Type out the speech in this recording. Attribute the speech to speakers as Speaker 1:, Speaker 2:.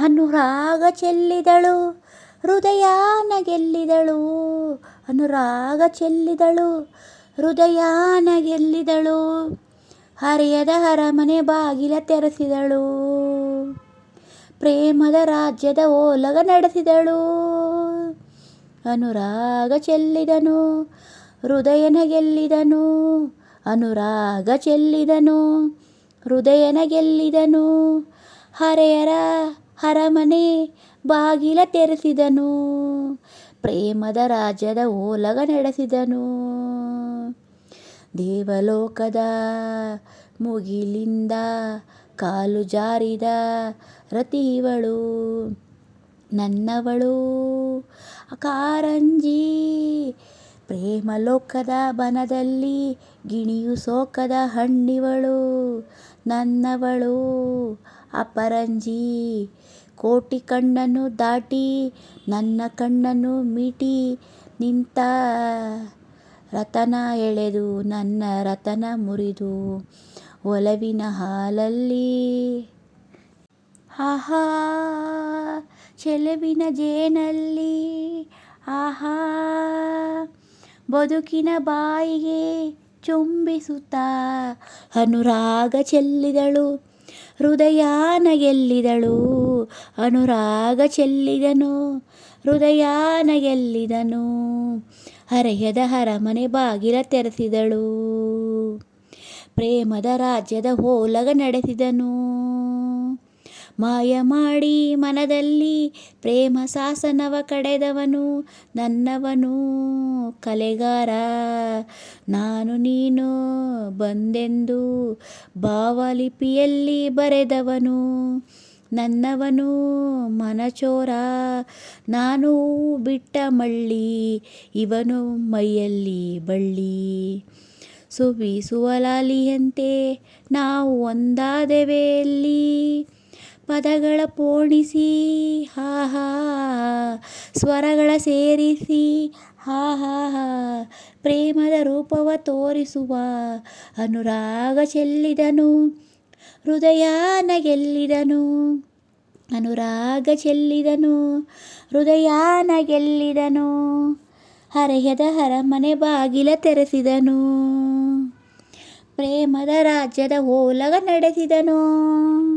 Speaker 1: ಅನುರಾಗ ಚೆಲ್ಲಿದಳು ಹೃದಯಾನ ಗೆಲ್ಲಿದಳು. ಅನುರಾಗ ಚೆಲ್ಲಿದಳು ಹೃದಯಾನ ಗೆಲ್ಲಿದಳು. ಹರೆಯದ ಅರಮನೆ ಬಾಗಿಲ ತೆರೆಸಿದಳು. ಪ್ರೇಮದ ರಾಜ್ಯದ ಓಲಗ ನಡೆಸಿದಳು. ಅನುರಾಗ ಚೆಲ್ಲಿದನು ಹೃದಯನ ಗೆಲ್ಲಿದನು. ಅನುರಾಗ ಚೆಲ್ಲಿದನು ಹೃದಯನ ಗೆಲ್ಲಿದನು. ಹರೆಯರ ಅರಮನೆ ಬಾಗಿಲ ತೆರೆಸಿದನು. ಪ್ರೇಮದ ರಾಜ್ಯದ ಓಲಗ ನಡೆಸಿದನು. ದೇವಲೋಕದ ಮುಗಿಲಿಂದ ಕಾಲು ಜಾರಿದ ರತಿವಳು ನನ್ನವಳು ಕಾರಂಜಿ. ಪ್ರೇಮಲೋಕದ ಬನದಲ್ಲಿ ಗಿಣಿಯು ಸೋಕದ ಹಣ್ಣಿವಳು ನನ್ನವಳು ಅಪರಂಜಿ. ಕೋಟಿ ಕಣ್ಣನ್ನು ದಾಟಿ ನನ್ನ ಕಣ್ಣನ್ನು ಮೀಟಿ ನಿಂತ ರತನ ಎಳೆದು ನನ್ನ ರತನ ಮುರಿದು ಒಲವಿನ ಹಾಲಲ್ಲಿ ಆಹಾ ಚೆಲುವಿನ ಜೇನಲ್ಲಿ ಆಹಾ ಬದುಕಿನ ಬಾಯಿಗೆ ಚುಂಬಿಸುತ್ತಾ ಅನುರಾಗ ಚೆಲ್ಲಿದಳು ಹೃದಯಾನ ಗೆಲ್ಲಿದಳು. ಅನುರಾಗ ಚೆಲ್ಲಿದನು ಹೃದಯಾನ ಗೆಲ್ಲಿದನು. ಹರೆಯದ ಅರಮನೆ ಬಾಗಿಲ ತೆರೆಸಿದಳು. ಪ್ರೇಮದ ರಾಜ್ಯದ ಓಲಗ ನಡೆಸಿದನು. ಮಾಯ ಮಾಡಿ ಮನದಲ್ಲಿ ಪ್ರೇಮ ಶಾಸನವ ಕಡೆದವನು ನನ್ನವನು ಕಲೆಗಾರ. ನಾನು ನೀನು ಬಂದೆಂದು ಭಾವಲಿಪಿಯಲ್ಲಿ ಬರೆದವನು ನನ್ನವನು ಮನಚೋರ. ನಾನು ಬಿಟ್ಟ ಮಳ್ಳಿ ಇವನು ಮೈಯಲ್ಲಿ ಬಳ್ಳಿ. ಸುವಿಸುವಲಾಲಿಯಂತೆ ನಾವು ಒಂದಾದೆವೆ ಎಲ್ಲಿ. ಪದಗಳ ಪೋಣಿಸಿ ಹಾಹಾ ಸ್ವರಗಳ ಸೇರಿಸಿ ಹಾಹಾ ಪ್ರೇಮದ ರೂಪವ ತೋರಿಸುವ ಅನುರಾಗ ಚೆಲ್ಲಿದನು ಹೃದಯಾನ ಗೆಲ್ಲಿದನು. ಅನುರಾಗ ಚೆಲ್ಲಿದನು ಹೃದಯಾನ ಗೆಲ್ಲಿದನು. ಹರೆಯದ ಅರಮನೆ ಬಾಗಿಲ ತೆರೆಸಿದನು. ಪ್ರೇಮದ ರಾಜ್ಯದ ಓಲಗ ನಡೆಸಿದನು.